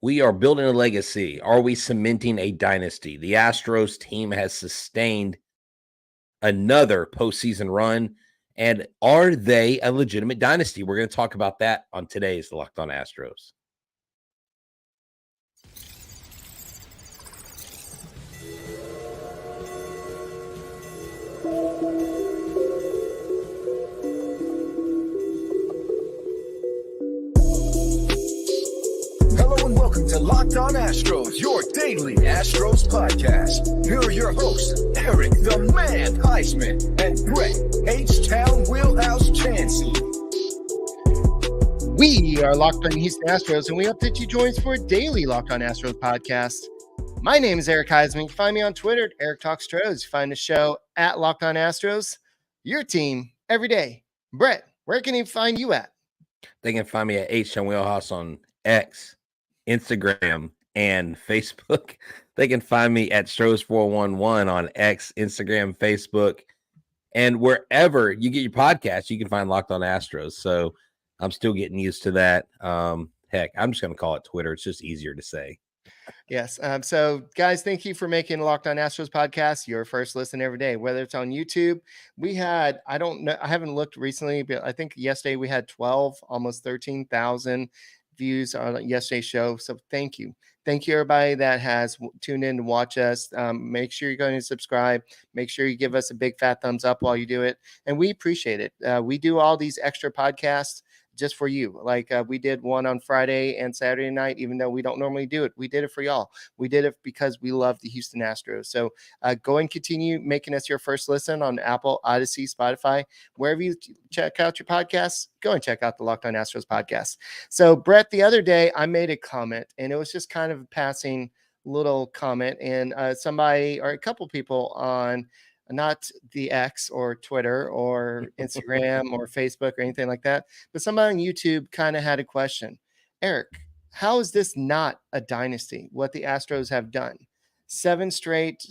We are building a legacy. Are we cementing a dynasty? The Astros team has sustained another postseason run. And are they a legitimate dynasty? We're going to talk about that on today's Locked On Astros. Hello and welcome to Locked On Astros, your daily Astros podcast. Here are your hosts, Eric the Man Huysman and Brett H-Town Wheelhouse Chancey. We are Locked On Houston Astros, and we hope that you join us for a daily Locked On Astros podcast. My name is Eric Huysman. You can find me on Twitter at Eric Talks Stros. You find the show at Locked On Astros, your team every day. Brett, where can he find you at? They can find me at H-Town Wheelhouse on X, Instagram, and Facebook. They can find me at Stros411 on X, Instagram, Facebook, and wherever you get your podcast, you can find Locked On Astros. So I'm still getting used to that. Heck, I'm just going to call it Twitter. It's just easier to say. Yes. So, guys, thank you for making Locked On Astros podcast your first listen every day, whether it's on YouTube. We had, I don't know, I haven't looked recently, but I think yesterday we had 12, almost 13,000 views on yesterday's show. So thank you. Thank you, everybody that has tuned in to watch us. Make sure you're going to subscribe. Make sure you give us a big fat thumbs up while you do it. And we appreciate it. We do all these extra podcasts just for you. Like we did one on Friday and Saturday night, even though we don't normally do it. We did it for y'all. We did it because we love the Houston Astros. So go and continue making us your first listen on Apple, Odyssey, Spotify, wherever you check out your podcasts. Go and check out the Locked On Astros podcast. So Brett, the other day I made a comment, and it was just kind of a passing little comment, and somebody or a couple people on not the X or Twitter or Instagram or Facebook or anything like that, but somebody on YouTube kind of had a question. Eric, how is this not a dynasty, what the Astros have done? 7 straight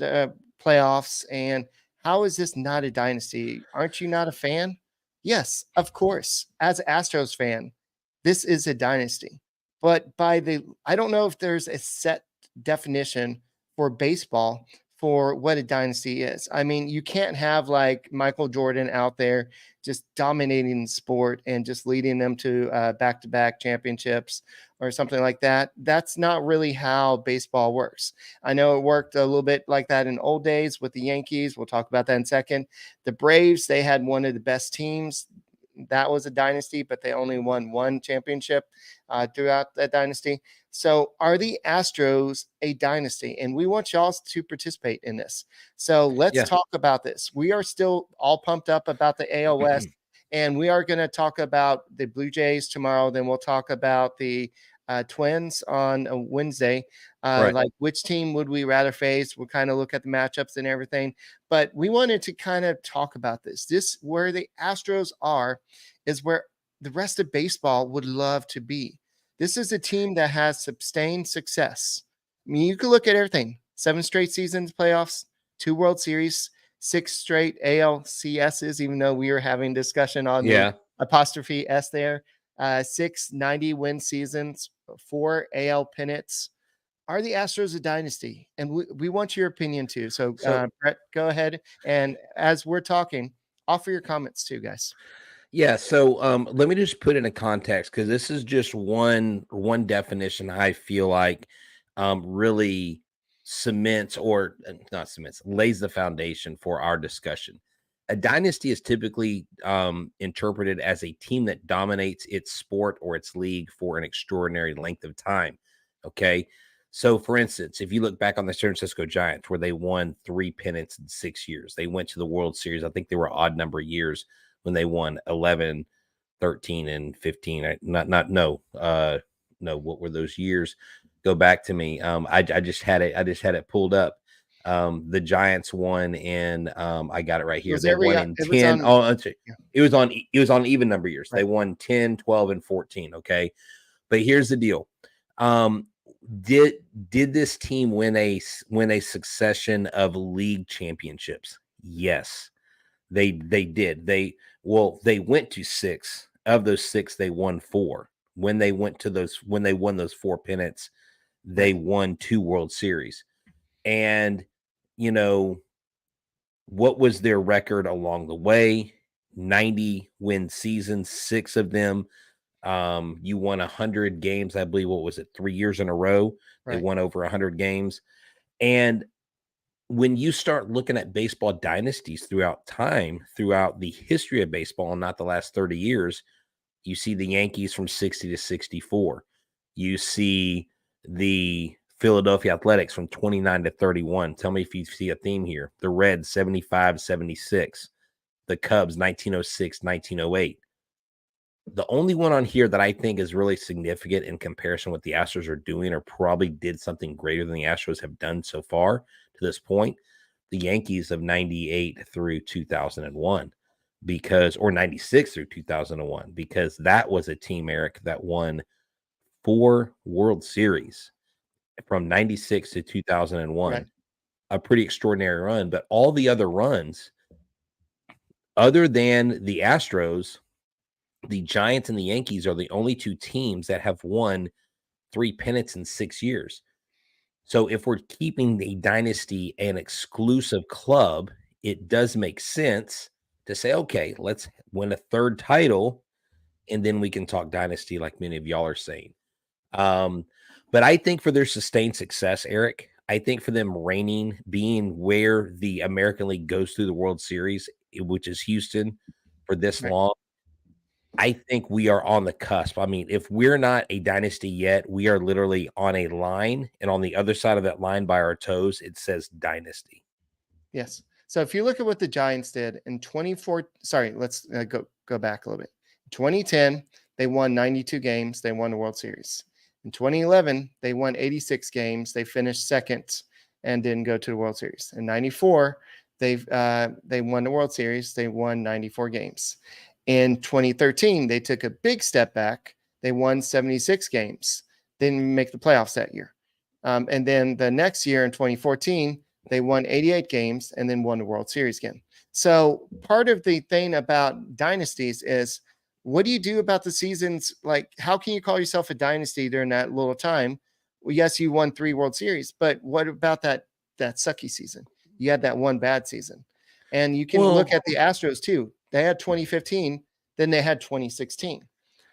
playoffs, and how is this not a dynasty? Aren't you not a fan? Yes, of course. As an Astros fan, this is a dynasty. But I don't know if there's a set definition for baseball for what a dynasty is. I mean, you can't have like Michael Jordan out there just dominating the sport and just leading them to back-to-back championships or something like that. That's not really how baseball works. I know it worked a little bit like that in old days with the Yankees. We'll talk about that in a second. The Braves, they had one of the best teams. That was a dynasty, but they only won one championship throughout that dynasty. So are the Astros a dynasty? And we want y'all to participate in this. So let's talk about this. We are still all pumped up about the AL West, and we are going to talk about the Blue Jays tomorrow. Then we'll talk about the Twins on a Wednesday. Right. Like which team would we rather face? We'll kind of look at the matchups and everything. But we wanted to kind of talk about this. This where the Astros are is where the rest of baseball would love to be. This is a team that has sustained success. I mean, you can look at everything. 7 straight seasons, playoffs, 2 World Series, 6 straight ALCSs, even though we were having discussion on the apostrophe S there. 6 90-win seasons, 4 AL pennants. Are the Astros a dynasty? And we want your opinion too. So Brett, go ahead. And as we're talking, offer your comments too, guys. Yeah, so let me just put in a context, because this is just one definition I feel like really cements, or not cements, lays the foundation for our discussion. A dynasty is typically interpreted as a team that dominates its sport or its league for an extraordinary length of time. Okay, so for instance, if you look back on the San Francisco Giants, where they won 3 pennants in 6 years, they went to the World Series. I think they were odd number years when they won 11, 13, and 15. No, what were those years? Go back to me. I just had it pulled up. The Giants won in I got it right here. They won in 10. It was on even number years. Right. They won 10, 12, and 14. Okay. But here's the deal. Did this team win a succession of league championships? Yes. They did. They went to 6. Of those 6, they won 4. When they won those 4 pennants, they won 2 World Series. And, what was their record along the way? 90 win seasons, 6 of them. You won 100 games, I believe. What was it? 3 years in a row. They won over 100 games. And when you start looking at baseball dynasties throughout time, throughout the history of baseball, and not the last 30 years, you see the Yankees from 60 to 64. You see the Philadelphia Athletics from 29 to 31. Tell me if you see a theme here. The Reds, 75, 76. The Cubs, 1906, 1908. The only one on here that I think is really significant in comparison with the Astros are doing, or probably did something greater than the Astros have done so far to this point, the Yankees of 98 through 2001, or 96 through 2001, because that was a team, Eric, that won 4 World Series from 96 to 2001. A pretty extraordinary run. But all the other runs, other than the Astros, the Giants and the Yankees are the only 2 teams that have won 3 pennants in 6 years. So if we're keeping the dynasty an exclusive club, it does make sense to say, okay, let's win a 3rd title, and then we can talk dynasty like many of y'all are saying. But I think for their sustained success, Eric, I think for them being where the American League goes through the World Series, which is Houston, for this long, I think we are on the cusp. I mean, if we're not a dynasty yet, we are literally on a line, and on the other side of that line by our toes, it says dynasty. Yes. So if you look at what the Giants did in 24, let's go back a little bit. 2010, they won 92 games. They won the World Series. In 2011, they won 86 games. They finished second and didn't go to the World Series. In 94, they won the World Series. They won 94 games. In 2013, they took a big step back. They won 76 games. Didn't make the playoffs that year. And then the next year in 2014, they won 88 games and then won the World Series again. So part of the thing about dynasties is, what do you do about the seasons? Like, how can you call yourself a dynasty during that little time? Well, yes, you won 3 World Series, but what about that sucky season? You had that one bad season. And you can look at the Astros too. They had 2015, then they had 2016,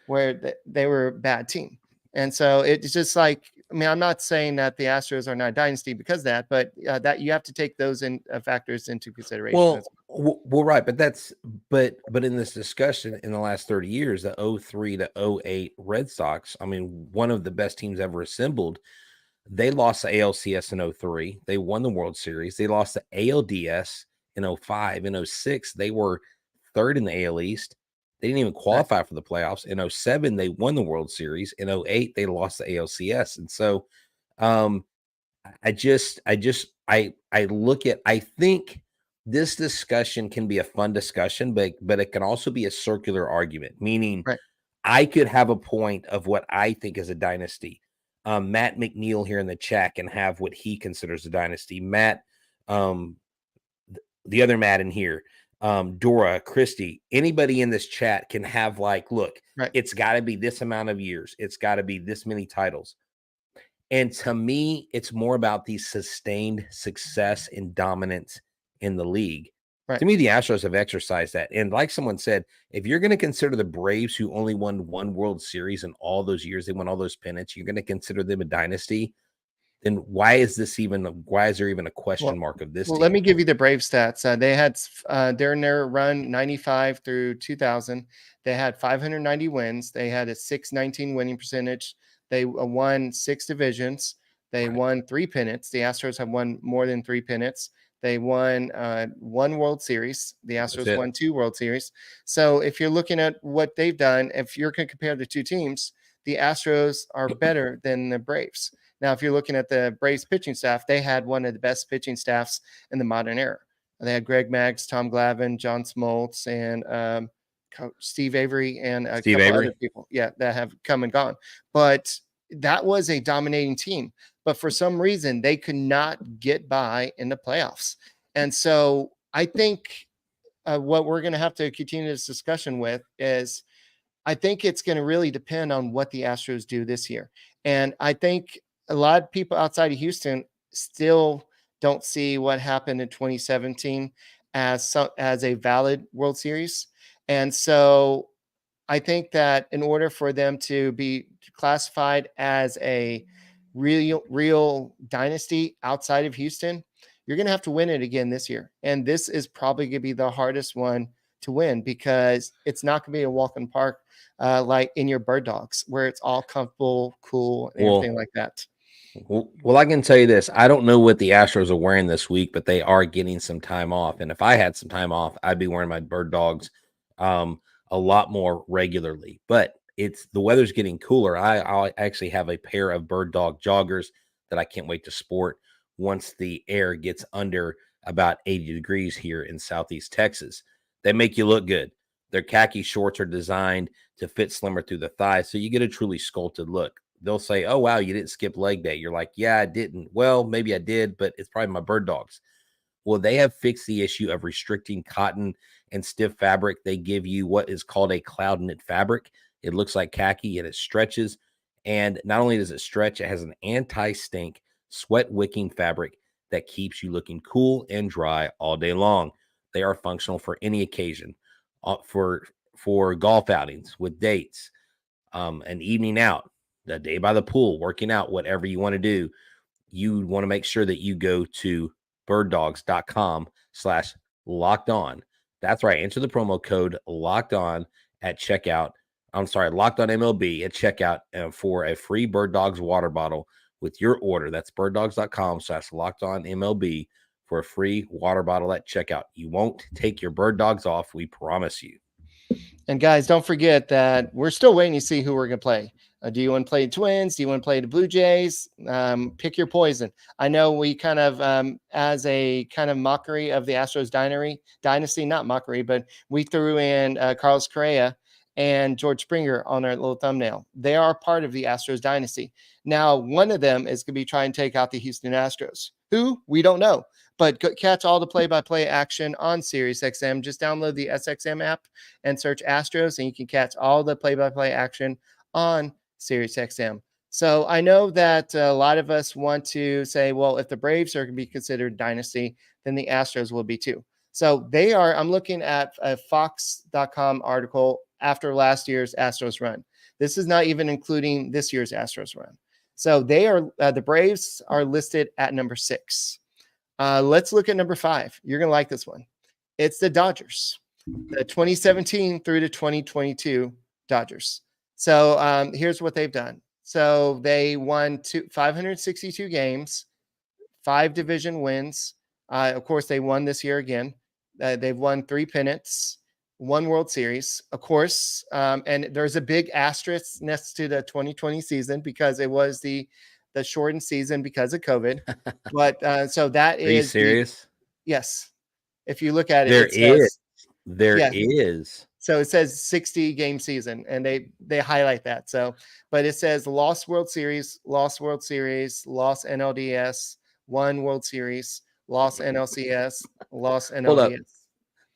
where they were a bad team. And so it's just like, I mean, I'm not saying that the Astros are not a dynasty because of that, but that you have to take those factors into consideration. Well, right, but in this discussion in the last 30 years, the 03 to 08 Red Sox, I mean, one of the best teams ever assembled. They lost the ALCS in 03. They won the World Series. They lost the ALDS in 05. In 06, they were 3rd in the AL East. They didn't even qualify for the playoffs. In 07, they won the World Series. In 08, they lost the ALCS. And so I think this discussion can be a fun discussion, but it can also be a circular argument, meaning I could have a point of what I think is a dynasty. Matt McNeil here in the chat can have what he considers a dynasty. Matt, the other Matt in here, Dora, Christy, anybody in this chat can have it's got to be this amount of years. It's got to be this many titles. And to me, it's more about the sustained success and dominance in the league. To me, the Astros have exercised that. And like someone said, if you're going to consider the Braves, who only won 1 World Series in all those years, they won all those pennants, you're going to consider them a dynasty, then why is there even a question mark of this? Well, let me give you the Brave stats. They had during their run 95 through 2000, they had 590 wins. They had a .619 winning percentage. They won 6 divisions. They won 3 pennants. The Astros have won more than 3 pennants. They won 1 World Series. The Astros won 2 World Series. So if you're looking at what they've done, if you're going to compare the 2 teams, the Astros are better than the Braves. Now, if you're looking at the Braves pitching staff, they had one of the best pitching staffs in the modern era. They had Greg Maggs, Tom Glavine, John Smoltz, and Steve Avery, and a couple other people, that have come and gone. But that was a dominating team. But for some reason, they could not get by in the playoffs. And so I think what we're going to have to continue this discussion with is, I think it's going to really depend on what the Astros do this year. And I think a lot of people outside of Houston still don't see what happened in 2017 as a valid World Series. And so I think that in order for them to be classified as a real dynasty outside of Houston, you're going to have to win it again this year. And this is probably going to be the hardest one to win because it's not going to be a walk in the park like in your Bird Dogs where it's all comfortable, cool, and everything like that. Well, I can tell you this. I don't know what the Astros are wearing this week, but they are getting some time off. And if I had some time off, I'd be wearing my Bird Dogs a lot more regularly. But the weather's getting cooler. I actually have a pair of Bird Dog joggers that I can't wait to sport once the air gets under about 80 degrees here in Southeast Texas. They make you look good. Their khaki shorts are designed to fit slimmer through the thighs, so you get a truly sculpted look. They'll say, oh, wow, you didn't skip leg day. You're like, yeah, I didn't. Well, maybe I did, but it's probably my Bird Dogs. Well, they have fixed the issue of restricting cotton and stiff fabric. They give you what is called a cloud knit fabric. It looks like khaki and it stretches. And not only does it stretch, it has an anti-stink, sweat wicking fabric that keeps you looking cool and dry all day long. They are functional for any occasion, for golf outings, with dates, an evening out, a day by the pool, working out, whatever you want to do. You want to make sure that you go to birddogs.com/locked-on. That's right. Enter the promo code locked on at checkout. Locked on MLB at checkout for a free Bird Dogs water bottle with your order. That's birddogs.com/locked-on MLB for a free water bottle at checkout. You won't take your Bird Dogs off. We promise you. And guys, don't forget that we're still waiting to see who we're going to play. Do you want to play the Twins? Do you want to play the Blue Jays? Pick your poison. I know we kind of, as a kind of mockery of the Astros dynasty, not mockery, but we threw in Carlos Correa and George Springer on our little thumbnail. They are part of the Astros dynasty. Now, one of them is going to be trying to take out the Houston Astros. Who? We don't know. But catch all the play-by-play action on SiriusXM. Just download the SXM app and search Astros, and you can catch all the play-by-play action on SiriusXM. So I know that a lot of us want to say, well, if the Braves are going to be considered dynasty, then the Astros will be too. So they are. I'm looking at a Fox.com article after last year's Astros run. This is not even including this year's Astros run. So they are. The Braves are listed at number 6. Let's look at number 5. You're going to like this one. It's the Dodgers, the 2017 through to 2022 Dodgers. So here's what they've done. So they won 562 games, 5 division wins. Of course, they won this year again. They've won 3 pennants, 1 World Series, of course. And there's a big asterisk next to the 2020 season because it was the shortened season because of COVID. But so that is. Are you serious? Yes. If you look at it, there is. So it says 60 game season, and they highlight that. So, but it says lost World Series, lost NLDS, 1 World Series, lost NLCS, lost NLDS. Hold up.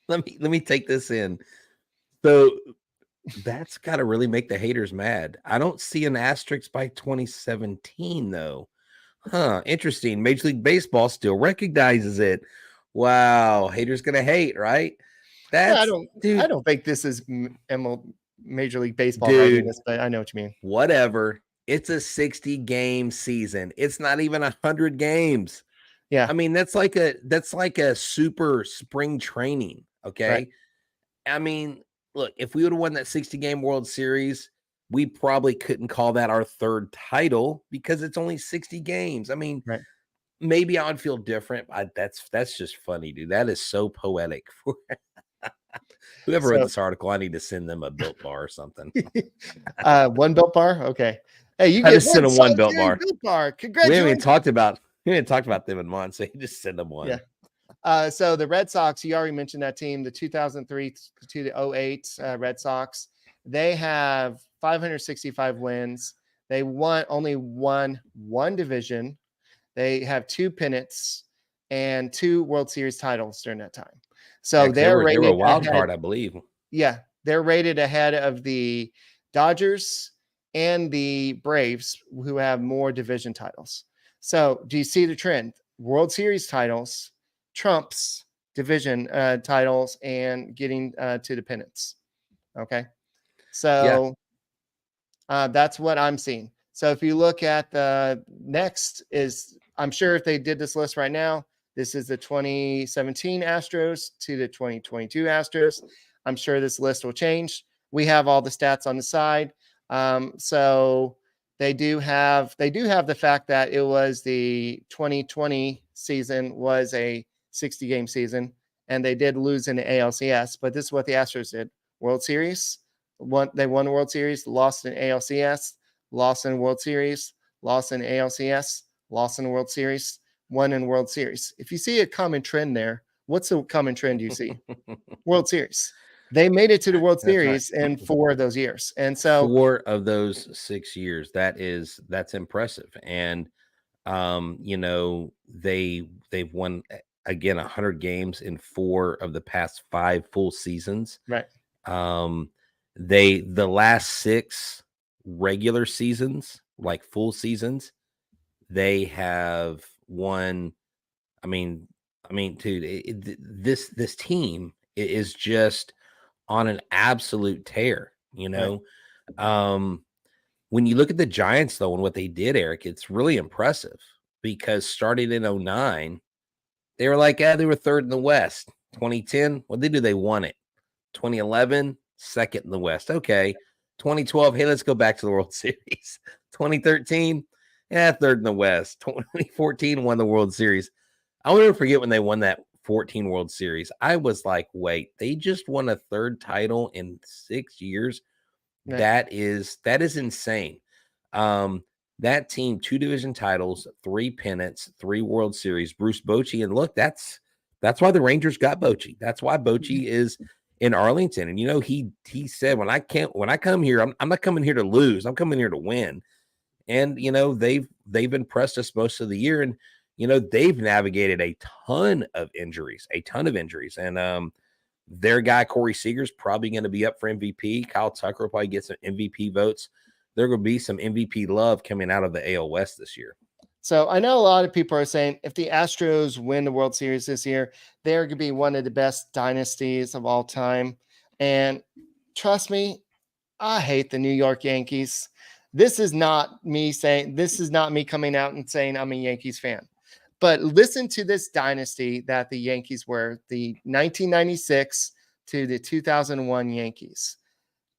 Let me take this in. So that's got to really make the haters mad. I don't see an asterisk by 2017 though. Huh? Interesting. Major League Baseball still recognizes it. Wow, haters gonna hate, right? I don't think this is Major League Baseball, but I know what you mean. Whatever. It's a 60 game season. It's not even 100 games. Yeah. I mean, that's like a super spring training. Okay. Right. I mean, look, if we would have won that 60 game World Series, we probably couldn't call that our 3rd title because it's only 60 games. I mean, right. Maybe I would feel different. That's just funny, dude. That is so poetic. Whoever wrote this article, I need to send them a Built Bar or something. 1 Built Bar? Okay. Hey, you get to send them 1 Built Bar. Congratulations. We haven't even talked about them in months, so you just send them 1. Yeah. So the Red Sox, you already mentioned that team, the 2003 to the 08 Red Sox. They have 565 wins. They only won 1 division. They have 2 pennants and 2 World Series titles during that time. So they were a wild card, I believe. Yeah, they're rated ahead of the Dodgers and the Braves, who have more division titles. So do you see the trend? World Series titles trumps division titles and getting to the pennants. Okay. So that's what I'm seeing. So if you look at the next is, I'm sure if they did this list right now, this is the 2017 Astros to the 2022 Astros. I'm sure this list will change. We have all the stats on the side. So they do have the fact that it was the 2020 season was a 60 game season, and they did lose in the ALCS, but this is what the Astros did. World Series, they won the World Series, lost in ALCS, lost in World Series, lost in ALCS, lost in World Series, won in World Series. If you see a common trend there, what's the common trend you see? World Series. They made it to the World Series in 4 of those years. And so 4 of those 6 years, that's impressive. And you know, they've won again 100 games in 4 of the past 5 full seasons. right. The last 6 regular seasons, like full seasons, they have won. I mean, dude, this team is just on an absolute tear, you know. When you look at the Giants, though, and what they did, Eric, it's really impressive because starting in 2009, they were like, they were 3rd in the West. 2010, what they do? They won it. 2011, 2nd in the West. Okay. 2012, hey, let's go back to the World Series. 2013, 3rd in the West. 2014, won the World Series. I'll never forget when they won that 14 World Series. I was like, wait, they just won a 3rd title in 6 years. Right. That is insane. That team, 2 division titles, 3 pennants, 3 World Series. Bruce Bochy, and look, that's why the Rangers got Bochy. That's why Bochy is in Arlington. And you know, he said, when I come here, I'm not coming here to lose. I'm coming here to win. And you know, they've impressed us most of the year. And you know, they've navigated a ton of injuries. And their guy, Corey Seager's probably going to be up for MVP. Kyle Tucker will probably get some MVP votes. There will be some MVP love coming out of the AL West this year. So I know a lot of people are saying if the Astros win the World Series this year, they're going to be one of the best dynasties of all time. And trust me, I hate the New York Yankees. This is not me coming out and saying I'm a Yankees fan. But listen to this dynasty that the Yankees were, the 1996 to the 2001 Yankees.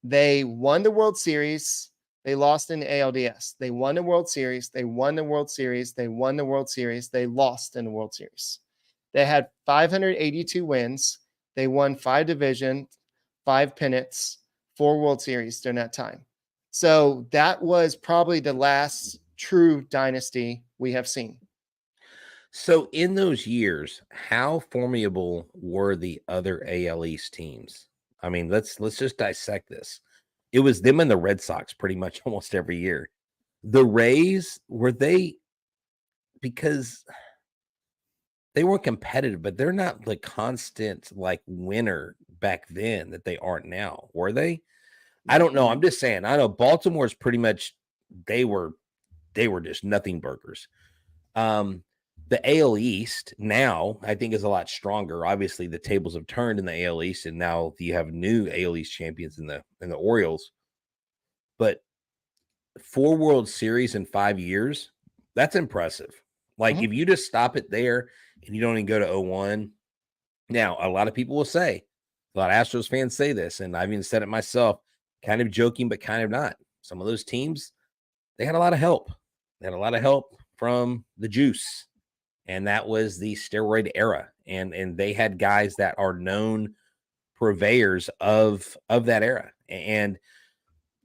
They won the World Series. They lost in the ALDS. They won the World Series. They won the World Series. They won the World Series. They lost in the World Series. They had 582 wins. They won 5 divisions, 5 pennants, 4 World Series during that time. So that was probably the last true dynasty we have seen. So in those years, how formidable were the other AL East teams? I mean, let's just dissect this. It was them and the Red Sox pretty much almost every year. The Rays, because they weren't competitive, but they're not the constant like winner back then that they aren't now, were they? I don't know. I'm just saying. I know Baltimore's pretty much they were just nothing burgers. The AL East now, I think, is a lot stronger. Obviously, the tables have turned in the AL East, and now you have new AL East champions in the Orioles. But 4 World Series in 5 years, that's impressive. Like, if you just stop it there and you don't even go to 0-1. Now, a lot of people will say, a lot of Astros fans say this, and I've even said it myself, kind of joking, but kind of not. Some of those teams, they had a lot of help. They had a lot of help from the juice. And that was the steroid era. And they had guys that are known purveyors of that era. And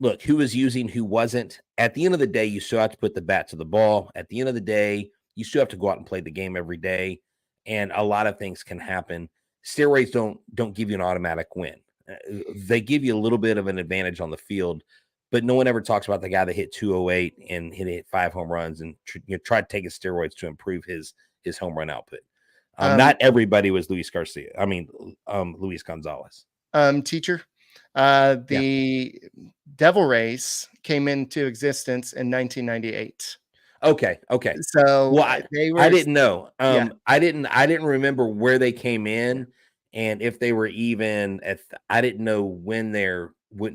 look, who was using, who wasn't. At the end of the day, you still have to put the bat to the ball. At the end of the day, you still have to go out and play the game every day. And a lot of things can happen. Steroids don't give you an automatic win. They give you a little bit of an advantage on the field, but no one ever talks about the guy that hit 208 and hit 5 home runs and tried taking steroids to improve his home run output. Not everybody was Luis Gonzalez. Teacher, The Devil Rays came into existence in 1998. Okay. So Well, they were. I didn't know. Yeah. I didn't remember where they came in, and if they were even at. I didn't know when when Let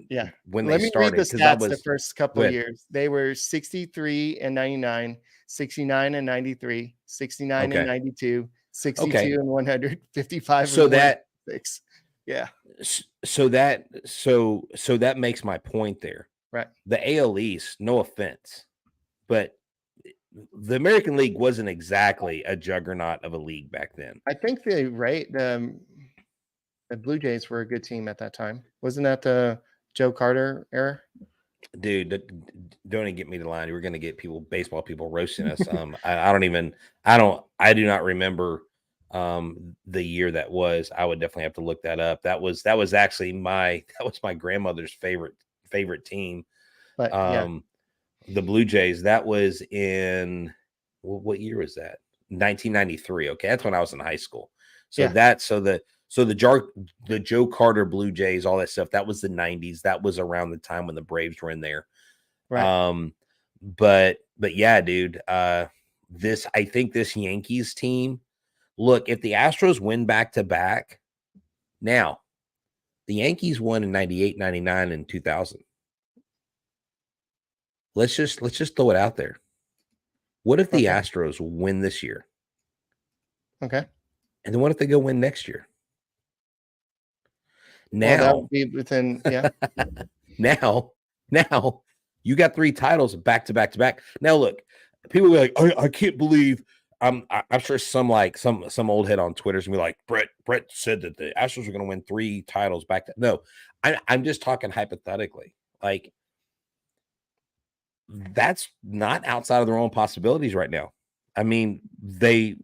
they me read started the because I stats the was first couple of good. years. They were 63 and 99, 69 and 93, 69 and Okay. 92, 62 Okay. and 100, 55 So and that 106. Yeah. so that makes my point there. Right. The AL East, no offense, but the American League wasn't exactly a juggernaut of a league back then. I think the Blue Jays were a good team at that time. Wasn't that the Joe Carter era? Dude, don't even get me to line. We're going to get baseball people roasting us. I do not remember the year that was. I would definitely have to look that up. That was actually my grandmother's favorite team. But The Blue Jays. That was in what year was that? 1993. Okay, that's when I was in high school. So the Joe Carter Blue Jays, all that stuff, that was the 90s. That was around the time when the Braves were in there. Right. But yeah, dude, I think this Yankees team, look, if the Astros win back to back, now the Yankees won in 98, 99, and 2000. Let's just throw it out there. What if the Astros win this year? Okay. And then what if they go win next year? Now that would be within, now you got 3 titles back to back to back. Now look, people are like, I can't believe. I'm sure some old head on Twitter is gonna be like, Brett said that the Astros are gonna win 3 titles back to. No, I'm just talking hypothetically. Like, that's not outside of their own possibilities right now. I mean, they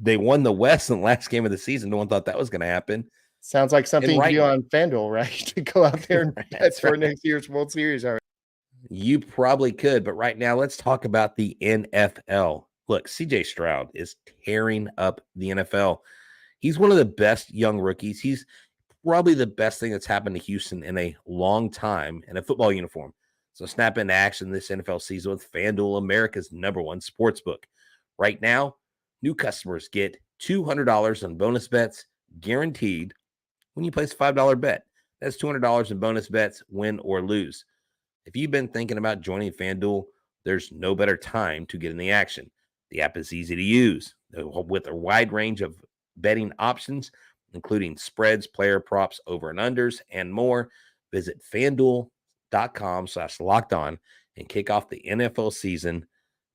won the West in the last game of the season. No one thought that was going to happen. Sounds like something you can do on FanDuel, right? To go out there and bet for next year's World Series. Already. You probably could, but right now let's talk about the NFL. Look, CJ Stroud is tearing up the NFL. He's one of the best young rookies. He's probably the best thing that's happened to Houston in a long time in a football uniform. So snap into action this NFL season with FanDuel, America's #1 sportsbook. Right now, new customers get $200 on bonus bets guaranteed when you place a $5 bet. That's $200 in bonus bets, win or lose. If you've been thinking about joining FanDuel, there's no better time to get in the action. The app is easy to use with a wide range of betting options, including spreads, player props, over and unders, and more. Visit FanDuel.com/lockedon and kick off the NFL season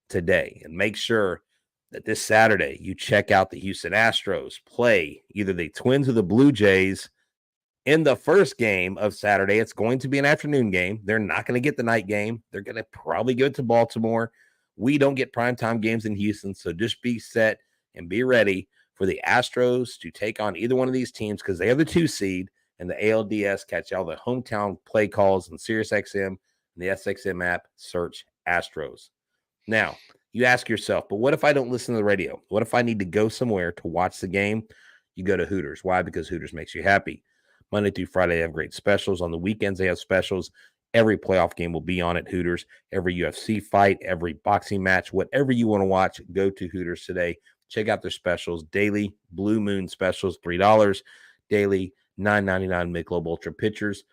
today. And make sure that this Saturday you check out the Houston Astros play either the Twins or the Blue Jays in the first game of Saturday. It's going to be an afternoon game. They're not going to get the night game. They're going to probably go to Baltimore. We don't get primetime games in Houston, so just be set and be ready for the Astros to take on either one of these teams because they are the 2 seed, and the ALDS catch all the hometown play calls on SiriusXM and the SXM app. Search Astros. Now, you ask yourself, but what if I don't listen to the radio? What if I need to go somewhere to watch the game? You go to Hooters. Why? Because Hooters makes you happy. Monday through Friday, they have great specials. On the weekends, they have specials. Every playoff game will be on at Hooters. Every UFC fight, every boxing match, whatever you want to watch, go to Hooters today. Check out their specials. Daily Blue Moon specials, $3. Daily, $9.99 Michelob Ultra pitchers.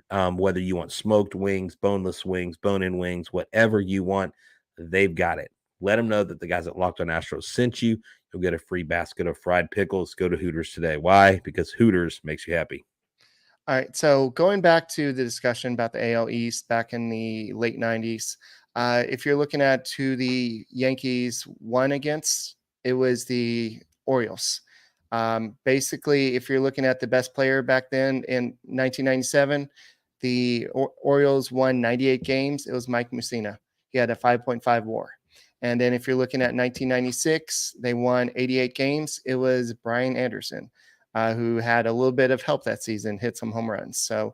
Whether you want smoked wings, boneless wings, bone-in wings, whatever you want, they've got it. Let them know that the guys at Locked On Astros sent you. You'll get a free basket of fried pickles. Go to Hooters today. Why? Because Hooters makes you happy. All right. So going back to the discussion about the AL East back in the late 90s, if you're looking at who the Yankees won against, it was the Orioles. Basically, if you're looking at the best player back then in 1997, the Orioles won 98 games. It was Mike Mussina. He had a 5.5 WAR. And then if you're looking at 1996, they won 88 games. It was Brian Anderson, who had a little bit of help that season, hit some home runs. So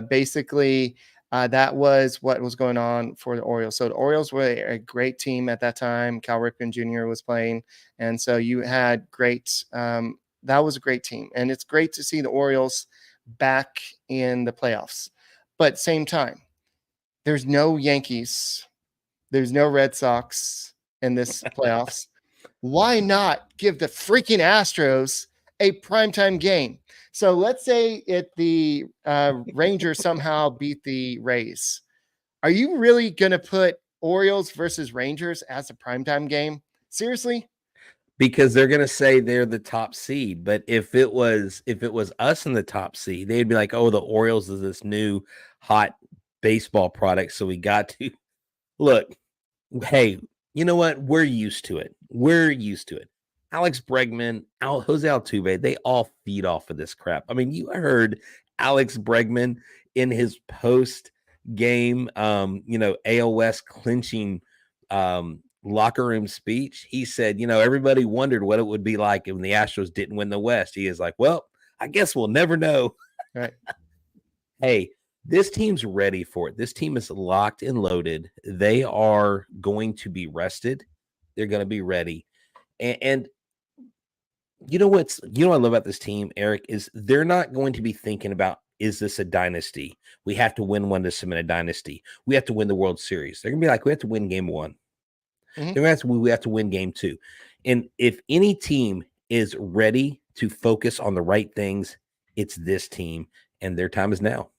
basically, that was what was going on for the Orioles. So the Orioles were a great team at that time. Cal Ripken Jr. was playing. And so you had great that was a great team. And it's great to see the Orioles back in the playoffs. But same time, there's no Yankees, there's no Red Sox in this playoffs. Why not give the freaking Astros a primetime game? So let's say the Rangers somehow beat the Rays. Are you really going to put Orioles versus Rangers as a primetime game? Seriously? Because they're going to say they're the top seed. But if it was us in the top seed, they'd be like, oh, the Orioles is this new hot baseball product. So we got to look, hey, you know what? We're used to it. Alex Bregman, Jose Altuve, they all feed off of this crap. I mean, you heard Alex Bregman in his post game, AL West clinching locker room speech. He said, everybody wondered what it would be like when the Astros didn't win the West. He is like, well, I guess we'll never know. Right. Hey, this team's ready for it. This team is locked and loaded. They are going to be rested. They're going to be ready. And you know what I love about this team, Eric, is they're not going to be thinking about, is this a dynasty? We have to win one to cement a dynasty. We have to win the World Series. They're going to be like, we have to win game one. Mm-hmm. We have to win game two. And if any team is ready to focus on the right things, it's this team, and their time is now.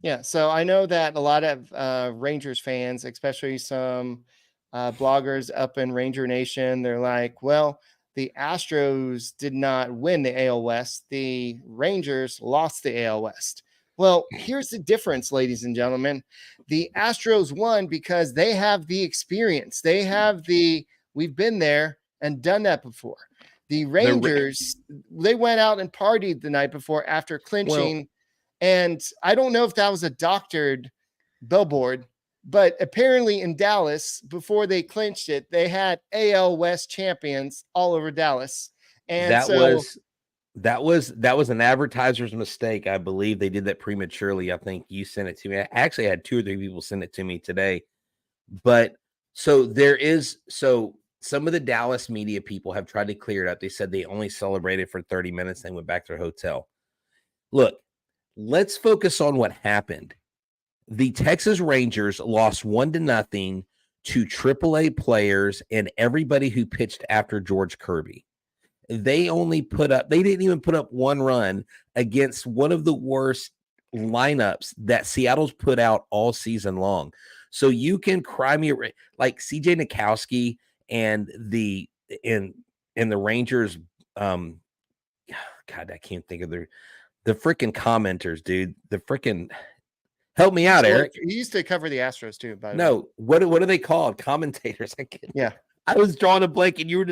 Yeah, so I know that a lot of Rangers fans, especially some bloggers up in Ranger Nation, they're like, well, the Astros did not win the AL West. The Rangers lost the AL West. Well, here's the difference, ladies and gentlemen. The Astros won because they have the experience. They have we've been there and done that before. The Rangers, they went out and partied the night before after clinching. Well, and I don't know if that was a doctored billboard, but apparently in Dallas, before they clinched it, they had AL West champions all over Dallas. And that was an advertiser's mistake. I believe they did that prematurely. I think you sent it to me. I actually had 2 or 3 people send it to me today. But so some of the Dallas media people have tried to clear it up. They said they only celebrated for 30 minutes and went back to their hotel. Look, let's focus on what happened. The Texas Rangers lost 1-0 to AAA players and everybody who pitched after George Kirby. They didn't even put up 1 run against one of the worst lineups that Seattle's put out all season long. So you can cry me like CJ Nikowski and the Rangers. God, I can't think of the freaking commenters, dude. The freaking help me out, Eric. He used to cover the Astros too. By the way. What are they called? Commentators. I was drawing a blank, and you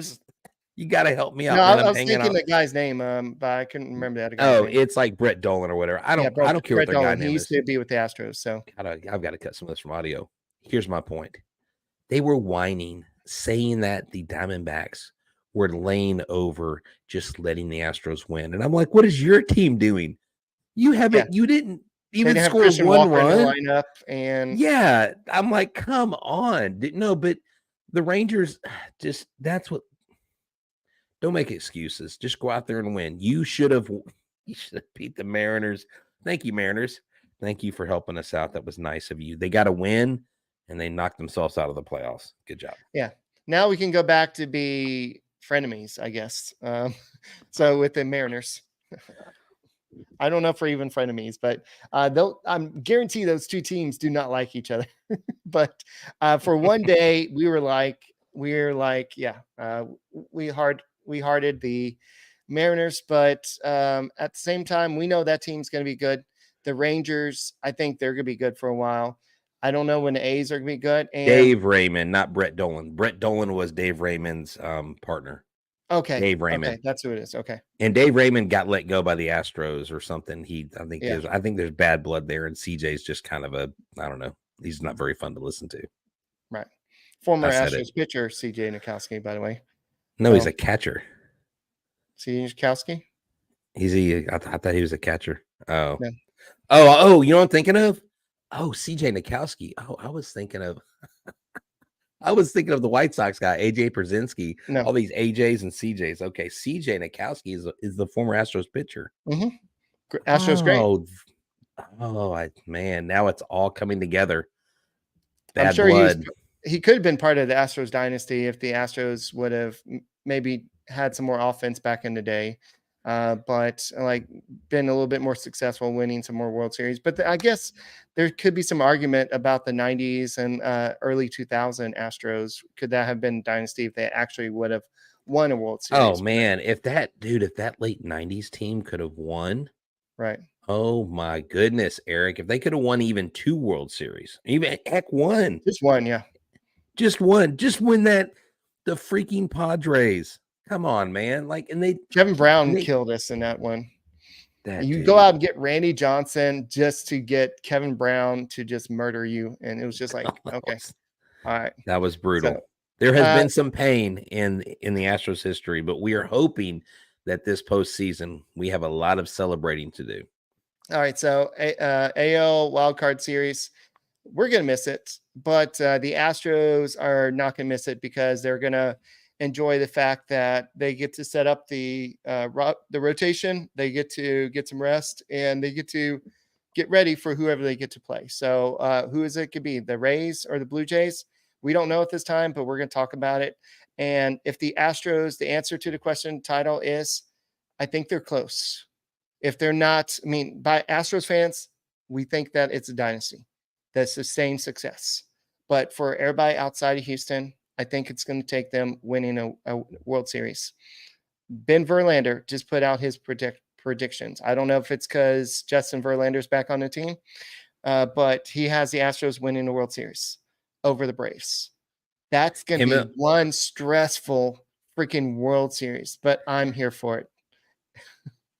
got to help me out. No, I was thinking the guy's name, but I couldn't remember that. Oh, name. It's like Brett Dolan or whatever. I don't care what their guy name is. He used to be with the Astros, so I've got to cut some of this from audio. Here's my point. They were whining, saying that the Diamondbacks were laying over, just letting the Astros win. And I'm like, what is your team doing? You didn't even score 1 run. Lineup and yeah, I'm like, come on. No, but the Rangers don't make excuses. Just go out there and win. You should have beat the Mariners. Thank you, Mariners. Thank you for helping us out. That was nice of you. They got a win, and they knocked themselves out of the playoffs. Good job. Yeah. Now we can go back to be frenemies, I guess. So with the Mariners. I don't know if we're even frenemies, but I'm guarantee those 2 teams do not like each other. But for one day, we hearted the Mariners, but at the same time, we know that team's going to be good. The Rangers, I think they're going to be good for a while. I don't know when the A's are going to be good. And Dave Raymond, not Brett Dolan. Brett Dolan was Dave Raymond's partner. Okay. Dave Raymond. Okay, that's who it is. Okay. And Dave Raymond got let go by the Astros or something. I think there's bad blood there, and CJ's just kind of I don't know. He's not very fun to listen to. Right. Former Astros pitcher CJ Nikowski, by the way. No, he's a catcher. CJ Nikowski? I thought he was a catcher. Oh. No. Oh, you know what I'm thinking of? Oh, CJ Nikowski. Oh, I was thinking of the White Sox guy, AJ Pierzynski. No. All these AJs and CJs. Okay, CJ Nikowski is the former Astros pitcher. Mm-hmm. Astros great. Man, now it's all coming together. I'm Bad sure blood. he could have been part of the Astros dynasty if the Astros would have maybe had some more offense back in the day, but like been a little bit more successful winning some more World Series. But I guess there could be some argument about the 90s and early 2000 Astros. Could that have been dynasty if they actually would have won a World Series? Oh man, if that late 90s team could have won, Right. oh my goodness, Eric, if they could have won even 2 World Series, even heck one. Just one, yeah. Just one. Just win that the freaking Padres. Come on, man. Like, and Kevin Brown killed us in that one. You go out and get Randy Johnson just to get Kevin Brown to just murder you. And it was just like, okay. All right. That was brutal. So, there has been some pain in the Astros history, but we are hoping that this postseason we have a lot of celebrating to do. All right. So AL wildcard series, we're going to miss it, but the Astros are not going to miss it because they're going to enjoy the fact that they get to set up the rotation. They get to get some rest and they get to get ready for whoever they get to play. So who is it could be, the Rays or the Blue Jays? We don't know at this time, but we're going to talk about it. And if the Astros, the answer to the question title is, I think they're close. If they're not, I mean, by Astros fans, we think that it's a dynasty, that sustained success. But for everybody outside of Houston, I think it's going to take them winning a World Series. Ben Verlander just put out his predictions. I don't know if it's because Justin Verlander's back on the team, but he has the Astros winning the World Series over the Braves. That's going to be one stressful freaking World Series, but I'm here for it.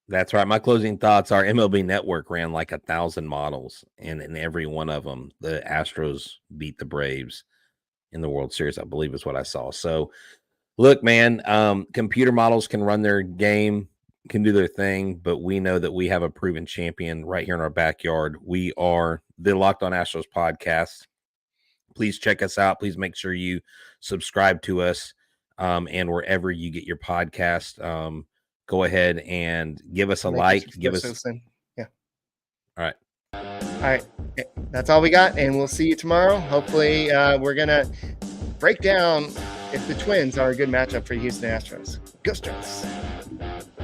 That's right. My closing thoughts are MLB Network ran like 1,000 models, and in every one of them, the Astros beat the Braves in the World Series, I believe is what I saw. So, look, man, computer models can run their game, can do their thing, but we know that we have a proven champion right here in our backyard. We are the Locked On Astros podcast. Please check us out. Please make sure you subscribe to us, and wherever you get your podcast, go ahead and give us a like. Give us. Yeah. All right. All right. That's all we got. And we'll see you tomorrow. Hopefully we're going to break down if the Twins are a good matchup for Houston Astros. Go Astros.